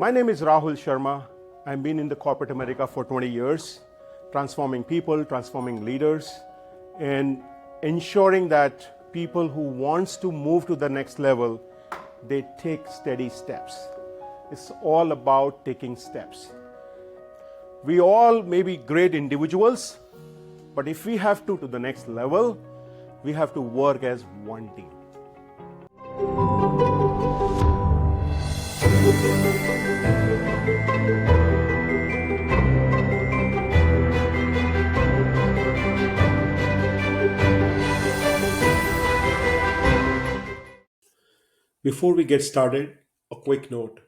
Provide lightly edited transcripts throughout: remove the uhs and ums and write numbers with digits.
My name is Rahul Sharma. I've been in the corporate America for 20 years, transforming people, transforming leaders, and ensuring that people who wants to move to the next level, they take steady steps. It's all about taking steps. We all may be great individuals, but if we have to the next level, we have to work as one team. Before we get started, a quick note.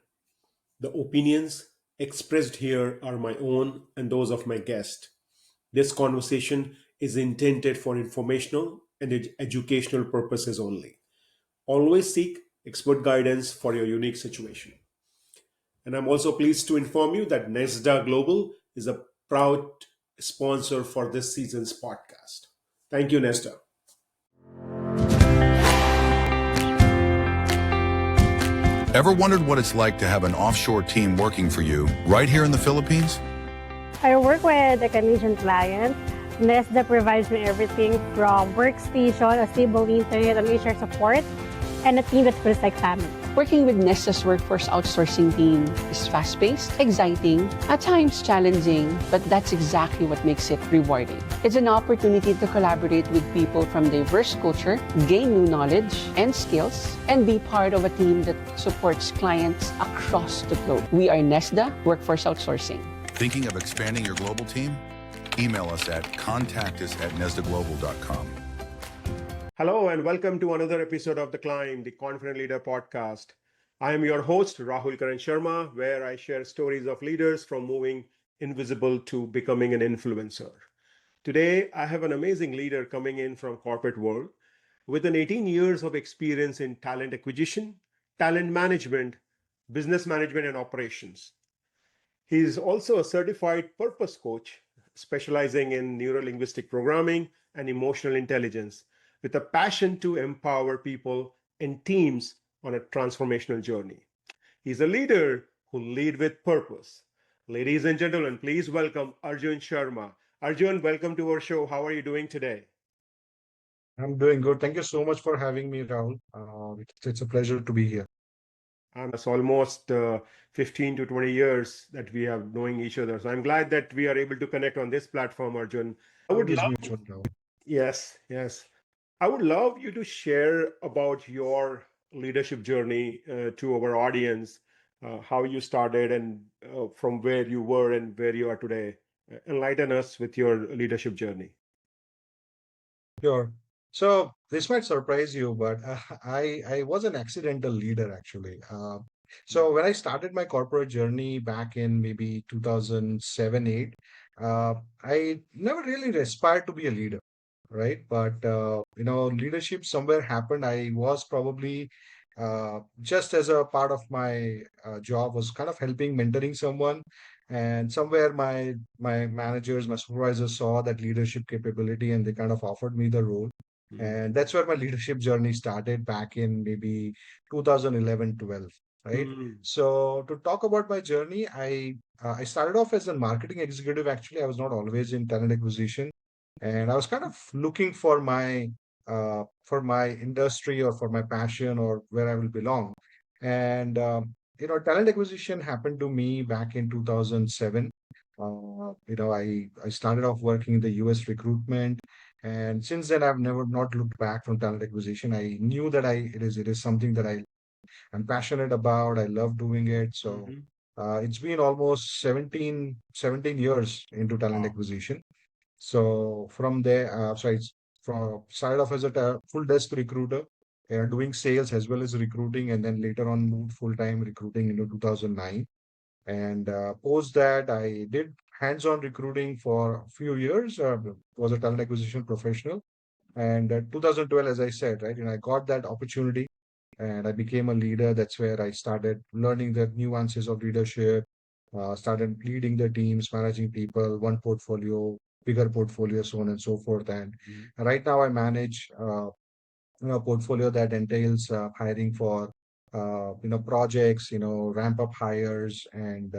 The opinions expressed here are my own and those of my guest. This conversation is intended for informational and educational purposes only. Always seek expert guidance for your unique situation. And I'm also pleased to inform you that NESDA Global is a proud sponsor for this season's podcast. Thank you, NESDA. Ever wondered what it's like to have an offshore team working for you right here in the Philippines? I work with a Canadian client. NESDA provides me everything from workstation, a stable internet, and HR support, and a team that feels like family. Working with NESDA's workforce outsourcing team is fast-paced, exciting, at times challenging, but that's exactly what makes it rewarding. It's an opportunity to collaborate with people from diverse culture, gain new knowledge and skills, and be part of a team that supports clients across the globe. We are NESDA Workforce Outsourcing. Thinking of expanding your global team? Email us at contactus@nesdaglobal.com. Hello and welcome to another episode of The Climb, the Confident Leader podcast. I am your host, Rahul Karan Sharma, where I share stories of leaders from moving invisible to becoming an influencer. Today, I have an amazing leader coming in from corporate world with an 18 years of experience in talent acquisition, talent management, business management, and operations. He is also a certified purpose coach, specializing in neuro-linguistic programming and emotional intelligence, with a passion to empower people and teams on a transformational journey. He's a leader who leads with purpose. Ladies and gentlemen, please welcome Arjun Sharma. Arjun, welcome to our show. How are you doing today? I'm doing good. Thank you so much for having me, Rahul. It's a pleasure to be here. And it's almost 15 to 20 years that we have knowing each other. So I'm glad that we are able to connect on this platform, Arjun. I would love, mutual, Rahul. yes. I would love you to share about your leadership journey to our audience, how you started and from where you were and where you are today. Enlighten us with your leadership journey. Sure. So this might surprise you, but I was an accidental leader actually. So when I started my corporate journey back in maybe 2007-8, I never really aspired to be a leader, right? But leadership somewhere happened. I was probably just as a part of my job was kind of helping mentoring someone, and somewhere my managers, my supervisors saw that leadership capability, and they kind of offered me the role. And that's where my leadership journey started back in maybe 2011-12, right? Mm. So to talk about my journey, I started off as a marketing executive. Actually, I was not always in talent acquisition, and I was kind of looking for my industry or for my passion or where I will belong. And talent acquisition happened to me back in 2007. I started off working in the US recruitment, and since then I've never not looked back from talent acquisition. I knew that it is something that I'm passionate about. I love doing it. So Mhm. it's been almost 17 years into talent Wow. acquisition. So from there, from started off as a full desk recruiter, doing sales as well as recruiting, and then later on moved full time recruiting into 2009. And post that, I did hands-on recruiting for a few years. Was a talent acquisition professional, and 2012, as I said, right, I got that opportunity, and I became a leader. That's where I started learning the nuances of leadership, started leading the teams, managing people, one portfolio, bigger portfolio, so on and so forth. And right now I manage a portfolio that entails hiring for projects, ramp up hires, and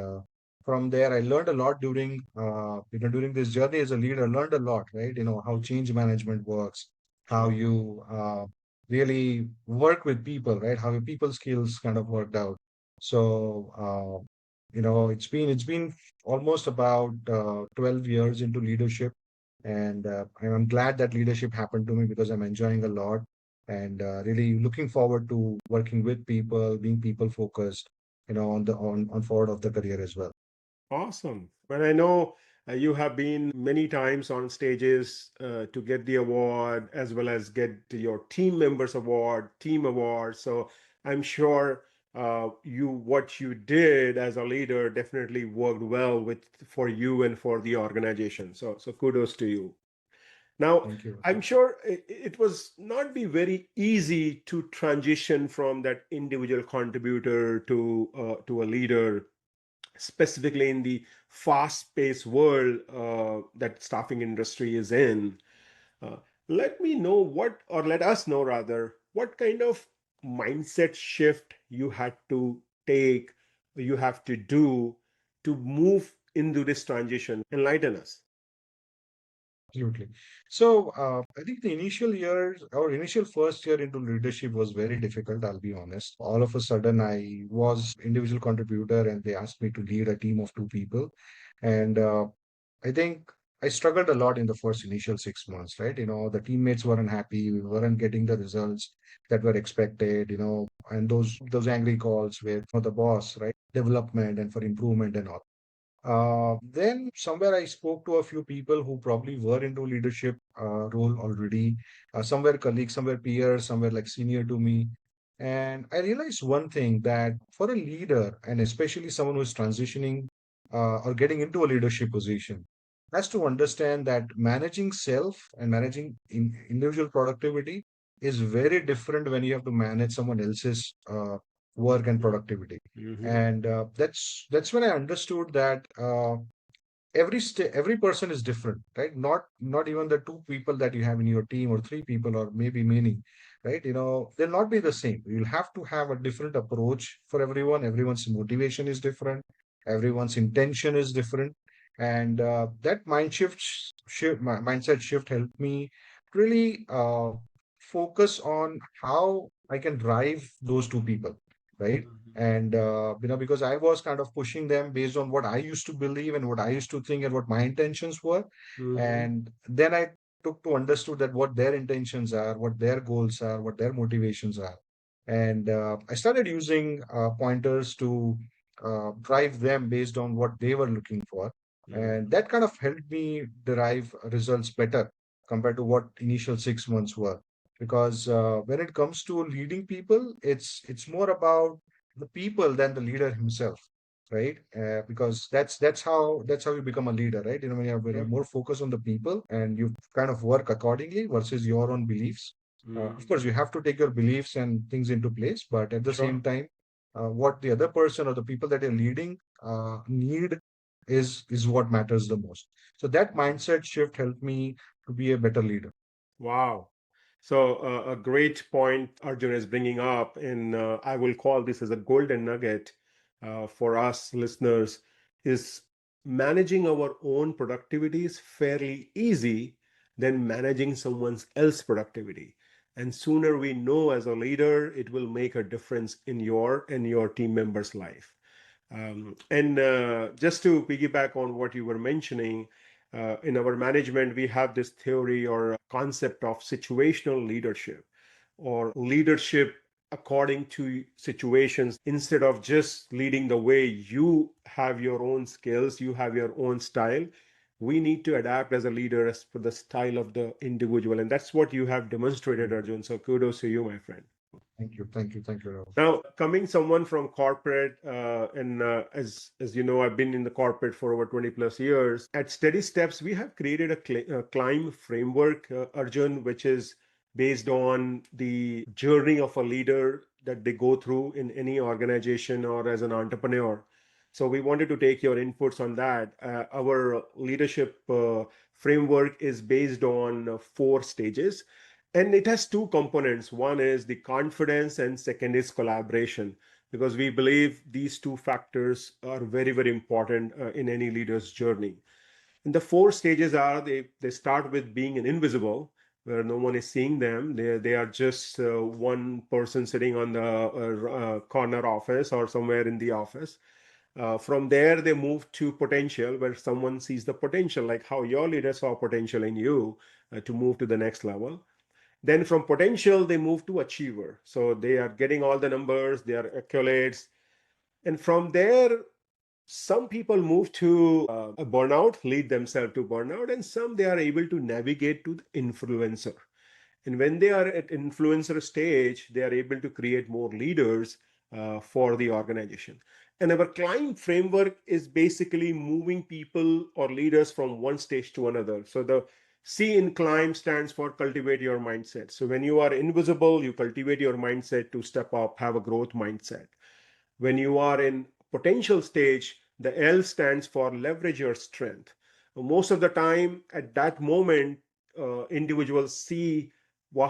from there, I learned a lot during this journey as a leader. Learned a lot, right? How change management works, how Sure. you really work with people, right? How your people skills kind of worked out. So, it's been almost about 12 years into leadership, and I'm glad that leadership happened to me because I'm enjoying a lot and really looking forward to working with people, being people focused, on forward of the career as well. Awesome. But I know you have been many times on stages to get the award as well as get your team members award, team award. So I'm sure what you did as a leader definitely worked well with for you and for the organization. So kudos to you. Now, Thank you. I'm sure it was not be very easy to transition from that individual contributor to a leader, specifically in the fast-paced world that staffing industry is in. Uh, Let me know or let us know rather, what kind of mindset shift you had to take, you have to do to move into this transition. Enlighten us. Absolutely. So, I think the initial years, our initial first year into leadership was very difficult, I'll be honest. All of a sudden, I was individual contributor and they asked me to lead a team of two people. And I think I struggled a lot in the first initial 6 months, right? The teammates weren't happy, we weren't getting the results that were expected, and those angry calls with for the boss, right? Development and for improvement and all. Then somewhere I spoke to a few people who probably were into leadership role already. Some were colleagues, some were peers, some were like senior to me. And I realized one thing that for a leader, and especially someone who is transitioning or getting into a leadership position, has to understand that managing self and managing individual productivity is very different when you have to manage someone else's work and productivity. Mhm. And that's when I understood that every person is different, right? Not even the two people that you have in your team or three people or maybe many, right? They'll not be the same. You'll have to have a different approach for everyone. Everyone's motivation is different. Everyone's intention is different, and that mindset shift helped me really focus on how I can drive those two people, right? And because I was kind of pushing them based on what I used to believe and what I used to think and what my intentions were. Mhm. And then I took to understood that what their intentions are, what their goals are, what their motivations are. And I started using pointers to drive them based on what they were looking for. And Mhm. that kind of helped me derive results better compared to what initial 6 months were. Because when it comes to leading people, it's more about the people than the leader himself, right? Because that's how you become a leader, right? When you're Sure. more focused on the people and you kind of work accordingly versus your own beliefs. Of course, Mhm. you have to take your beliefs and things into place, but at the Sure. same time, what the other person or the people that you're leading need is what matters the most. So that mindset shift helped me to be a better leader. Wow. So a great point Arjun is bringing up, and I will call this as a golden nugget for us listeners, is managing our own productivity is fairly easy than managing someone else's productivity. And sooner we know as a leader, it will make a difference in your team members' life. And just to piggyback on what you were mentioning, in our management, we have this theory or concept of situational leadership or leadership according to situations. Instead of just leading the way, you have your own skills, you have your own style. We need to adapt as a leader as for the style of the individual. And that's what you have demonstrated, Arjun. So kudos to you, my friend. Thank you, thank you, thank you, Rahul. Now, coming someone from corporate, and as you know, I've been in the corporate for over 20 plus years. At Steady Steps, we have created a climb framework, Arjun, which is based on the journey of a leader that they go through in any organization or as an entrepreneur. So we wanted to take your inputs on that. Our leadership framework is based on four stages. And it has two components. One is the confidence, and second is collaboration, because we believe these two factors are very, very important in any leader's journey. And the four stages are they start with being an invisible, where no one is seeing them. They are just one person sitting on the corner office or somewhere in the office. From there, they move to potential, where someone sees the potential, like how your leader saw potential in you to move to the next level. Then from potential, they move to achiever. So they are getting all the numbers, their accolades. And from there, some people move to a burnout, lead themselves to burnout, and some they are able to navigate to the influencer. And when they are at influencer stage, they are able to create more leaders for the organization. And our climb framework is basically moving people or leaders from one stage to another. So the C in climb stands for cultivate your mindset. So when you are invisible, you cultivate your mindset to step up, have a growth mindset. When you are in potential stage, the L stands for leverage your strength. Most of the time, at that moment, individuals see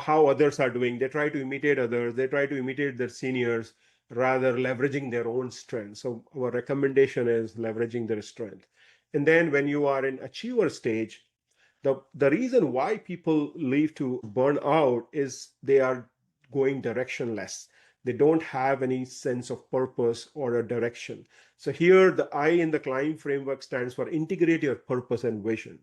how others are doing. They try to imitate others. They try to imitate their seniors rather leveraging their own strength. So our recommendation is leveraging their strength. And then when you are in achiever stage, the reason why people leave to burn out is they are going directionless. They don't have any sense of purpose or a direction. So here the I in the climb framework stands for integrate your purpose and vision.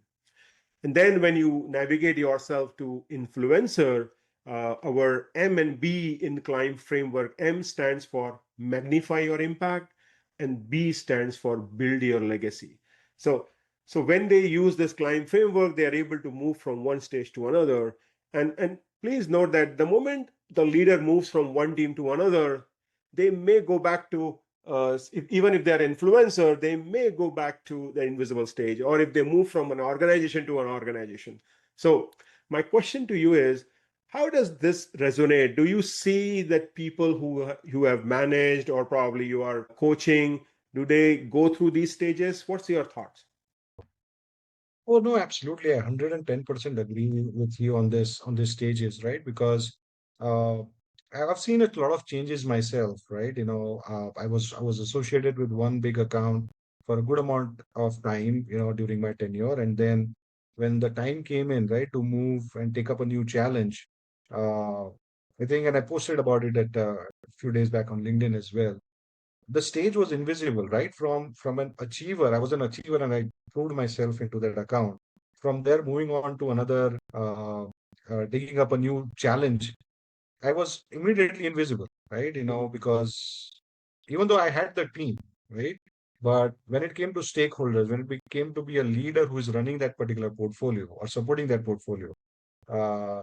And then when you navigate yourself to influencer, our M and B in climb framework, M stands for magnify your impact, and B stands for build your legacy. So, so when they use this climb framework, they are able to move from one stage to another. And please note that the moment the leader moves from one team to another, they may go back to even if they're influencer, they may go back to the invisible stage, or if they move from an organization to an organization. So my question to you is, how does this resonate? Do you see that people who have managed, or probably you are coaching, do they go through these stages? What's your thoughts? Oh no, absolutely. I 110% agree with you on this stages, right? Because uh, I've seen a lot of changes myself, right? I was associated with one big account for a good amount of time, during my tenure, and then when the time came in, right, to move and take up a new challenge, uh, I think, and I posted about it at a few days back on LinkedIn as well. The stage was invisible, right? From an achiever, I was an achiever, and I proved myself into that account. From there, moving on to another, taking up a new challenge, I was immediately invisible, right? Because even though I had the team, right? But when it came to stakeholders, when it came to be a leader who is running that particular portfolio or supporting that portfolio,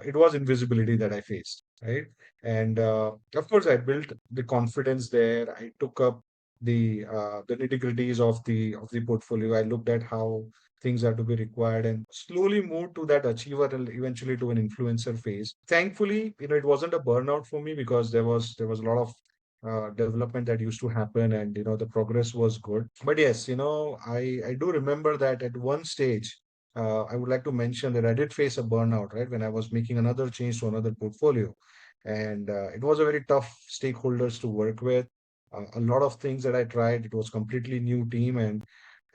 it was invisibility that I faced, right? And of course, I built the confidence there. I took up the nitty-gritties of the portfolio. I looked at how things are to be required and slowly moved to that achiever and eventually to an influencer phase. Thankfully, it wasn't a burnout for me because there was a lot of development that used to happen, and the progress was good. But yes, I do remember that at one stage, I would like to mention that I did face a burnout, right, when I was making another change to another portfolio. And it was a very tough stakeholders to work with. A lot of things that I tried, it was completely new team. And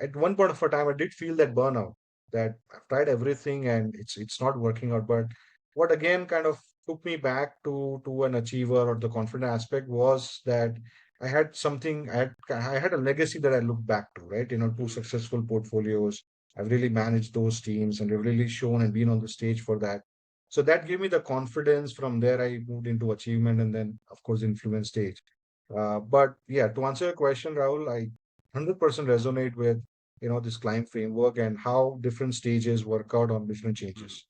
at one point of a time, I did feel that burnout, that I've tried everything and it's not working out. But what again kind of took me back to an achiever or the confident aspect was that I had a legacy that I look back to, right? Two successful portfolios. I've really managed those teams and I've really shown and been on the stage for that. So that gave me the confidence. From there, I moved into achievement and then, of course, influence stage. But yeah, to answer your question, Rahul, I 100% resonate with this climb framework and how different stages work out on different changes.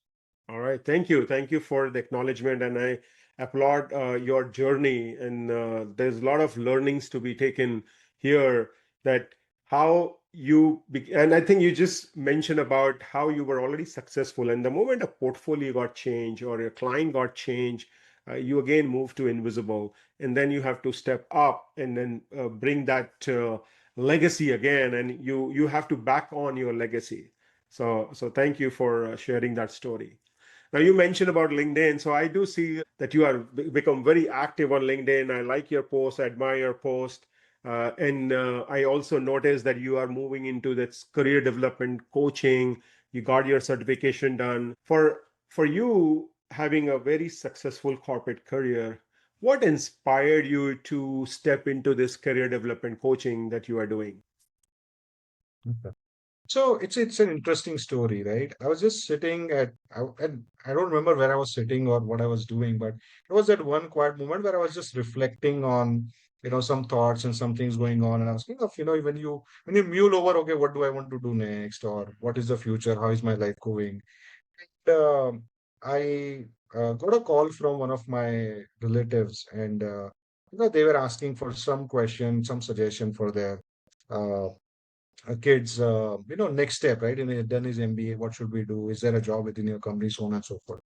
All right, thank you for the acknowledgement, and I applaud your journey. And there's a lot of learnings to be taken here. That how and I think you just mentioned about how you were already successful, and the moment a portfolio got changed or your client got changed, you again move to invisible, and then you have to step up and then bring that legacy again, and you have to back on your legacy. So thank you for sharing that story. Now, you mentioned about LinkedIn. So I do see that you are become very active on LinkedIn. I like your post, I admire your post. And I also noticed that you are moving into this career development coaching. You got your certification done. For you having a very successful corporate career, what inspired you to step into this career development coaching that you are doing? Okay. So it's an interesting story, right? I was just sitting and I don't remember where I was sitting or what I was doing, but it was that one quiet moment where I was just reflecting on, some thoughts and some things going on, and I was thinking of, when you mule over, okay, what do I want to do next, or what is the future? How is my life going? um, I got a call from one of my relatives, and they were asking for some question, some suggestion for their uh, kids. Next step, right? And he had done his MBA. What should we do? Is there a job within your company? So on and so forth.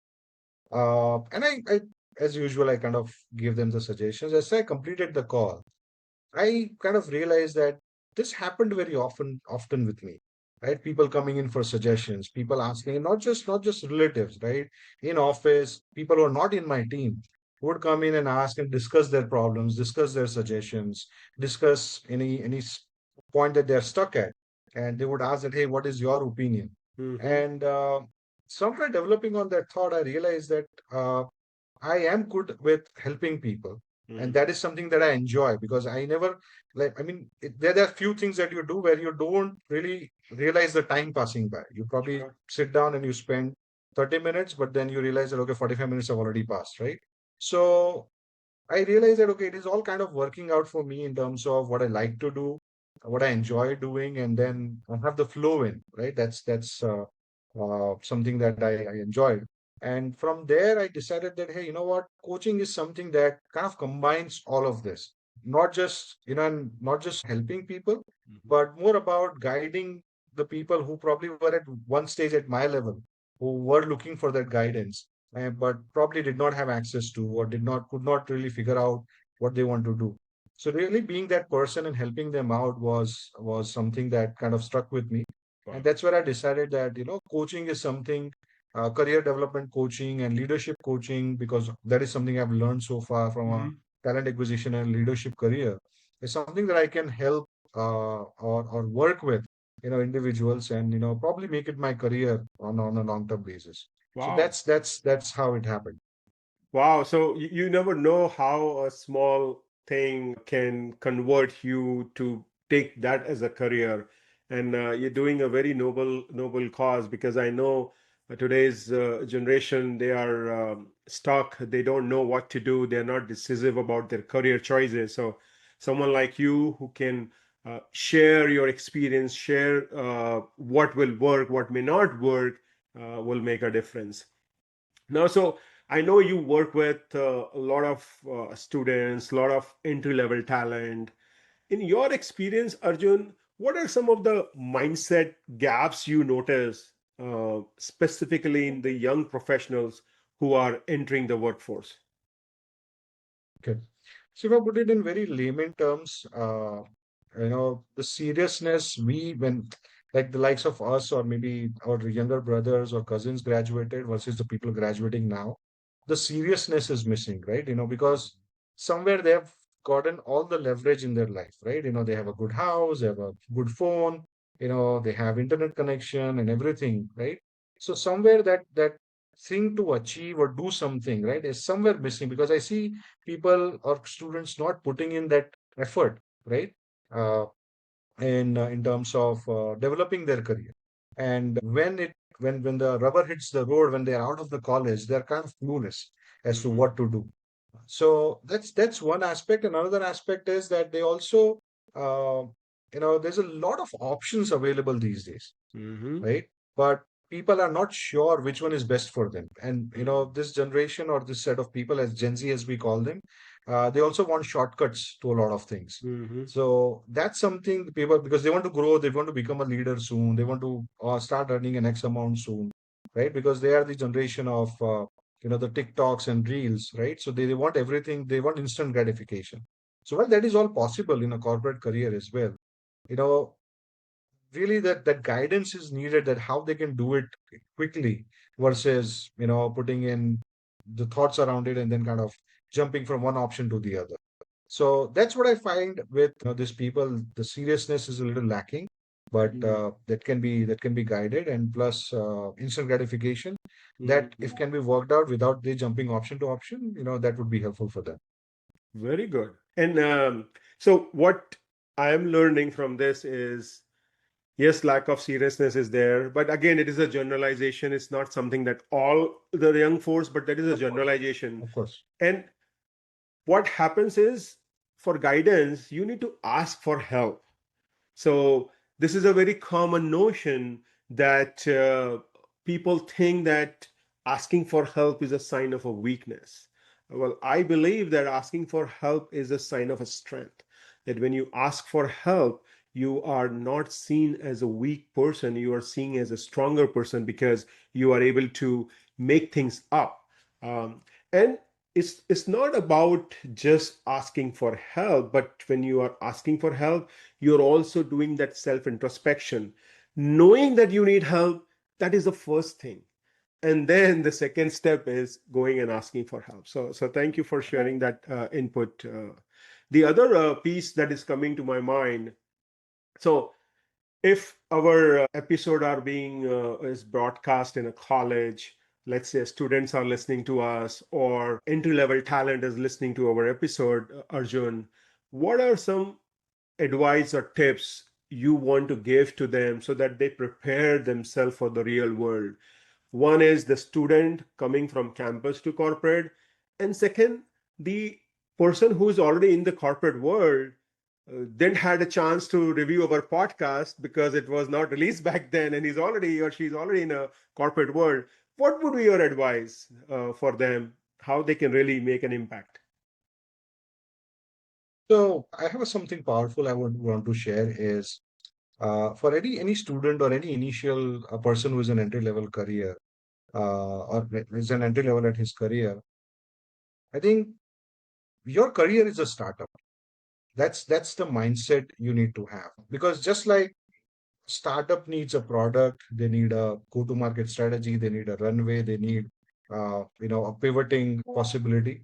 And as usual, I kind of gave them the suggestions. As I completed the call, I kind of realized that this happened very often with me, right? People coming in for suggestions, people asking, and not just relatives, right? In office, people who are not in my team would come in and ask and discuss their problems, discuss their suggestions, discuss any point that they're stuck at, and they would ask that, hey, what is your opinion? Mm-hmm. And somewhere developing on that thought, I realized that I am good with helping people. And Mm-hmm. that is something that I enjoy because I never like, I mean, there are few things that you do where you don't really realize the time passing by. You probably Sure. sit down and you spend 30 minutes, but then you realize that, okay, 45 minutes have already passed, right? So I realized that, okay, it is all kind of working out for me in terms of what I like to do, what I enjoy doing, and then I have the flow in, right? That's something that I enjoyed. And from there, I decided that, hey, you know what? Coaching is something that kind of combines all of this, not just, and not just helping people, Mm-hmm. but more about guiding the people who probably were at one stage at my level, who were looking for that guidance but probably did not have access to or could not really figure out what they want to do. So really being that person and helping them out was something that kind of stuck with me. And Wow. that's where I decided that, coaching is something, career development coaching and leadership coaching, because that is something I've learned so far from a Mm-hmm. talent acquisition and leadership career. It's something that I can help or work with, individuals and, probably make it my career on a long-term basis. So Wow. that's how it happened. Wow. So you never know how a small thing can convert you to take that as a career. And you're doing a very noble cause, because I know today's generation, they are stuck. They don't know what to do. They're not decisive about their career choices. So someone like you who can share your experience, share what will work, what may not work, will make a difference. Now, so I know you work with a lot of students, a lot of entry level talent. In your experience, Arjun, what are some of the mindset gaps you notice specifically in the young professionals who are entering the workforce? Okay. So if I put it in very layman terms, the seriousness when like the likes of us or maybe our younger brothers or cousins graduated versus the people graduating now, the seriousness is missing, right? Because somewhere they have gotten all the leverage in their life, right? They have a good house, they have a good phone, they have internet connection and everything, right? So somewhere that thing to achieve or do something, right, is somewhere missing because I see people or students not putting in that effort, right? Uh, in terms of developing their career. And when the rubber hits the road, when they're out of the college, they're kind of clueless as to Mm-hmm. what to do. So that's one aspect. Another aspect is that they also, uh, there's a lot of options available these days, Mm-hmm. right? But people are not sure which one is best for them. And this generation or this set of people, as Gen Z as we call them, they also want shortcuts to a lot of things. Mm-hmm. So that's something people, because they want to grow, they want to become a leader soon, they want to start earning an X amount soon, right? Because they are the generation of the TikToks and Reels, right? So they want everything, they want instant gratification. So while that is all possible in a corporate career as well, you know really that guidance is needed, that how they can do it quickly versus, putting in the thoughts around it and then kind of jumping from one option to the other. So that's what I find with these people. The seriousness is a little lacking, but that can be guided, and plus instant gratification that if can be worked out without they jumping option to option, that would be helpful for them. Very good. And so, what I am learning from this is yes, lack of seriousness is there, but again, it is a generalization. It's not something that all the young force, but that is a Of course, generalization. of course. And what happens is for guidance, you need to ask for help. So this is a very common notion that people think that asking for help is a sign of a weakness. Well, I believe that asking for help is a sign of a strength. That when you ask for help, you are not seen as a weak person, you are seen as a stronger person because you are able to make things up. And it's not about just asking for help, but when you are asking for help, you're also doing that self introspection, knowing that you need help. That is the first thing, and then the second step is going and asking for help. So thank you for sharing that input. The other piece that is coming to my mind, so if our episode are being is broadcast in a college, let's say students are listening to us or entry level talent is listening to our episode, Arjun, what are some advice or tips you want to give to them so that they prepare themselves for the real world? One is the student coming from campus to corporate, and second, the person who is already in the corporate world didn't had a chance to review our podcast because it was not released back then, and he's already or she's already in a corporate world. What would be your advice for them? How they can really make an impact? So I have something powerful I would want to share is for any student or any initial person who is an entry level career or is an entry level at his career. I think your career is a startup. That's the mindset you need to have, because just like startup needs a product, they need a go to market strategy, they need a runway, they need a pivoting possibility,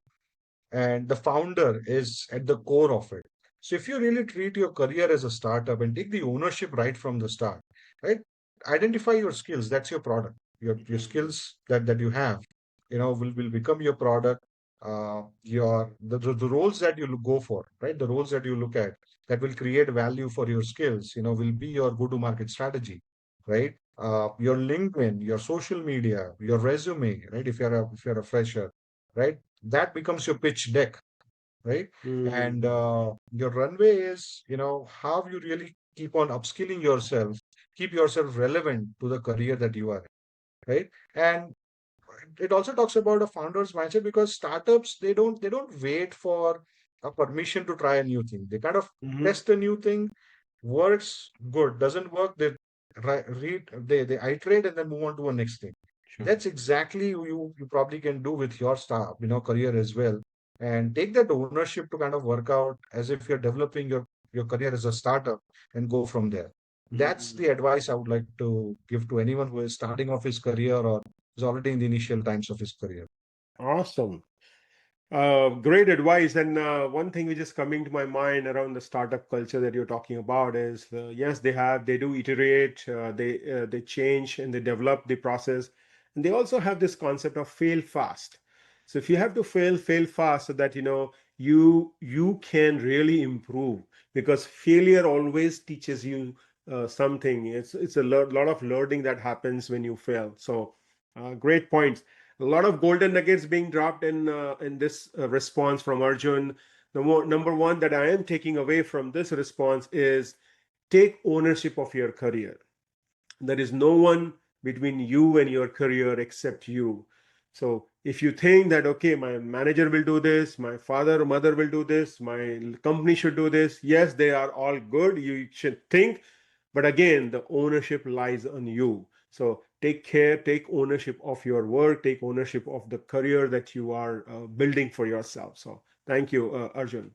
and the founder is at the core of it. So if you really treat your career as a startup and take the ownership right from the start, right? Identify your skills. That's your product. Your skills that you have, will become your product. The roles that you go for, right? The roles that you look at that will create value for your skills, will be your go-to-market strategy, right? Your LinkedIn, your social media, your resume, right? If you're a fresher, right? That becomes your pitch deck, right? And Mhm. your runway is, how you really keep on upskilling yourself, keep yourself relevant to the career that you are in, right? And it also talks about a founder's mindset, because startups, they don't wait for a permission to try a new thing. They kind of Mhm. test a new thing, works good, doesn't work, they they iterate and then move on to a next thing. Sure. That's exactly you probably can do with your start, career as well, and take that ownership to kind of work out as if you're developing your career as a startup and go from there. That's the Mhm. advice I would like to give to anyone who is starting off his career or is already in the initial times of his career. Awesome. Great advice. And one thing which is coming to my mind around the startup culture that you're talking about is yes, they do iterate, they change and they develop the process, and they also have this concept of fail fast. So if you have to fail fast so that you can really improve, because failure always teaches you something. It's a lot of learning that happens when you fail. So great points. A lot of golden nuggets being dropped in this response from Arjun. Number one that I am taking away from this response is take ownership of your career. There is no one between you and your career except you. So if you think that, okay, my manager will do this, my father or mother will do this, my company should do this, yes, they are all good. You should think, but again, the ownership lies on you. So take care, take ownership of your work, take ownership of the career that you are building for yourself. So thank you, Arjun.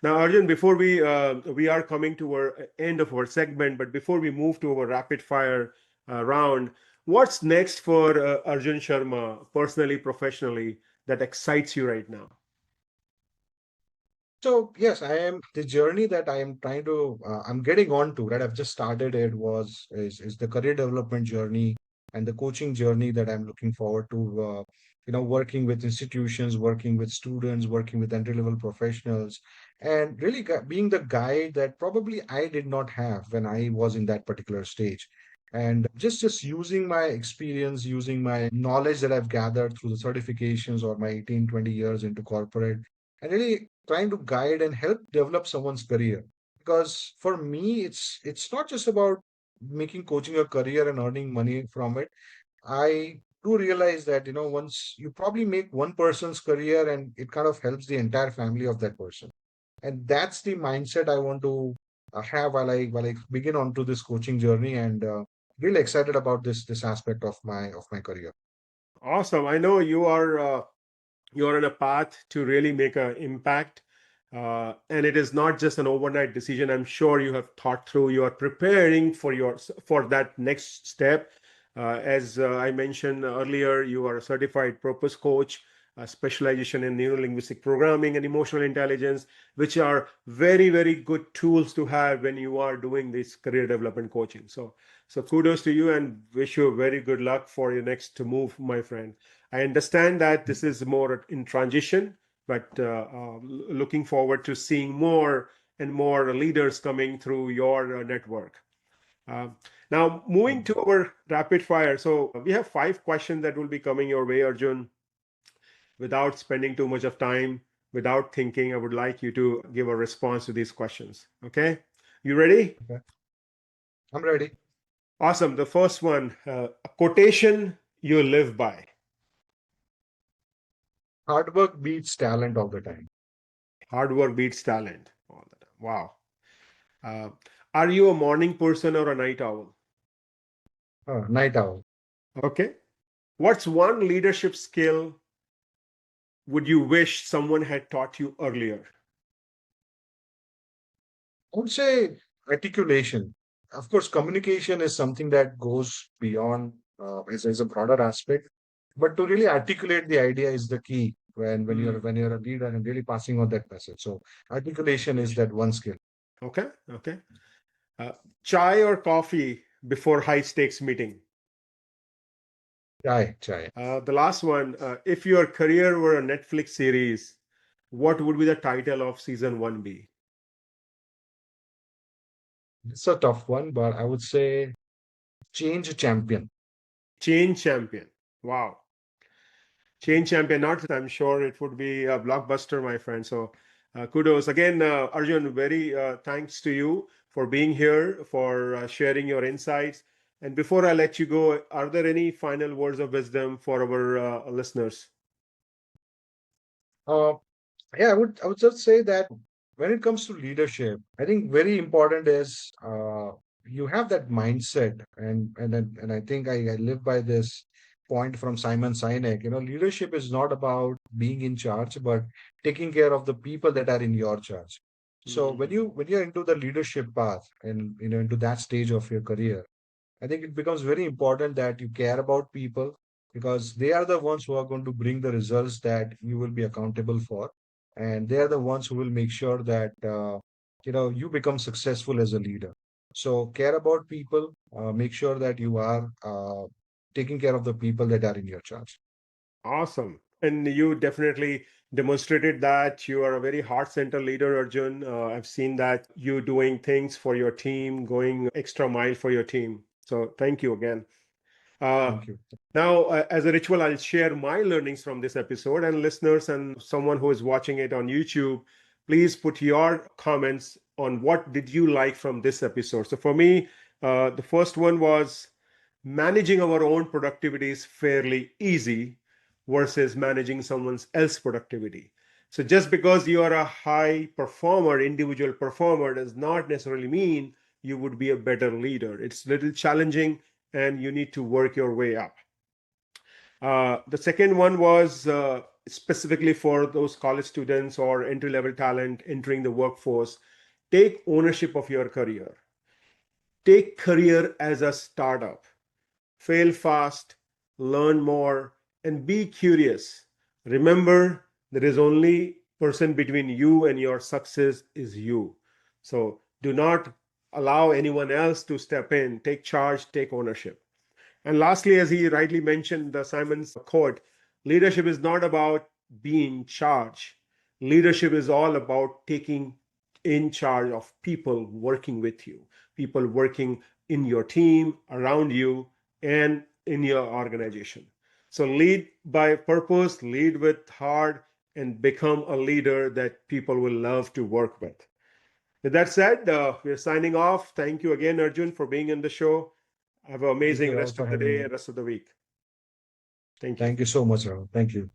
Now, Arjun, before we are coming to our end of our segment, but before we move to our rapid fire round, what's next for Arjun Sharma, personally, professionally, that excites you right now? So yes, I am the journey that I am trying to I'm getting on to, right? I've just started it was is the career development journey and the coaching journey that I'm looking forward to working with institutions, working with students, working with entry level professionals, and really being the guide that probably I did not have when I was in that particular stage. And just using my experience, using my knowledge that I've gathered through the certifications or my 18, 20 years into corporate, and really trying to guide and help develop someone's career. Because for me, it's not just about making coaching a career and earning money from it. I do realize that, once you probably make one person's career and it kind of helps the entire family of that person. And that's the mindset I want to have while I begin onto this coaching journey, and really excited about this aspect of my career. Awesome. I know you're on a path to really make an impact. And it is not just an overnight decision. I'm sure you have thought through, you are preparing for that next step. As I mentioned earlier, you are a certified purpose coach, a specialization in neuro-linguistic programming and emotional intelligence, which are very, very good tools to have when you are doing this career development coaching. So kudos to you and wish you very good luck for your next move, my friend. I understand that this is more in transition, but looking forward to seeing more and more leaders coming through your network. Uh, Now, moving to our rapid fire. So we have 5 questions that will be coming your way, Arjun. Without spending too much of time, without thinking, I would like you to give a response to these questions. Okay? You ready? Okay, I'm ready. Awesome. The first one, a quotation you live by. Hard work beats talent all the time. Hard work beats talent all the time. Wow. Uh, are you a morning person or a night owl? Night owl. Okay. What's one leadership skill would you wish someone had taught you earlier? I would say articulation. Of course, communication is something that goes beyond is a broader aspect, but to really articulate the idea is the key when Hmm. you're a leader and really passing on that message. So articulation is that one skill. Okay. Okay. Uh, Chai or coffee before high stakes meeting? Chai, chai. The last one, if your career were a Netflix series, what would be the title of season one be? It's a tough one, but I would say change champion. Change champion. Wow. Change champion, not I'm sure it would be a blockbuster, my friend. So kudos again, Arjun. Very thanks to you for being here, for sharing your insights. And before I let you go, are there any final words of wisdom for our listeners? Uh, yeah, I would just say that when it comes to leadership, I think very important is you have that mindset, and I think I live by this point from Simon Sinek. Leadership is not about being in charge, but taking care of the people that are in your charge. So when Mhm. you're into the leadership path and into that stage of your career, I think it becomes very important that you care about people because they are the ones who are going to bring the results that you will be accountable for, and they are the ones who will make sure that you become successful as a leader. So care about people, make sure that you are taking care of the people that are in your charge. Awesome. And you definitely demonstrated that you are a very heart center leader, Arjun. I've seen that you doing things for your team, going extra mile for your team. So thank you again. Uh, Thank you. Now, as a ritual, I'll share my learnings from this episode. And listeners and someone who is watching it on YouTube, please put your comments on what did you like from this episode. So for me, the first one was managing our own productivity is fairly easy versus managing someone else's productivity. So just because you are a high performer, individual performer, does not necessarily mean you would be a better leader. It's a little challenging and you need to work your way up. The second one was specifically for those college students or entry-level talent entering the workforce, take ownership of your career. Take career as a startup. Fail fast, learn more, and be curious. Remember, there is only person between you and your success is you. So do not allow anyone else to step in. Take charge, take ownership. And lastly, as he rightly mentioned, the Simon's quote, leadership is not about being in charge. Leadership is all about taking in charge of people working with you, people working in your team, around you, and in your organization. So lead by purpose, lead with heart, and become a leader that people will love to work with. With that said, we're signing off. Thank you again, Arjun, for being in the show. Have an Thank you, amazing Rahul, rest for of the having day me. and rest of the week. Thank you. Thank you so much, Rahul. Thank you.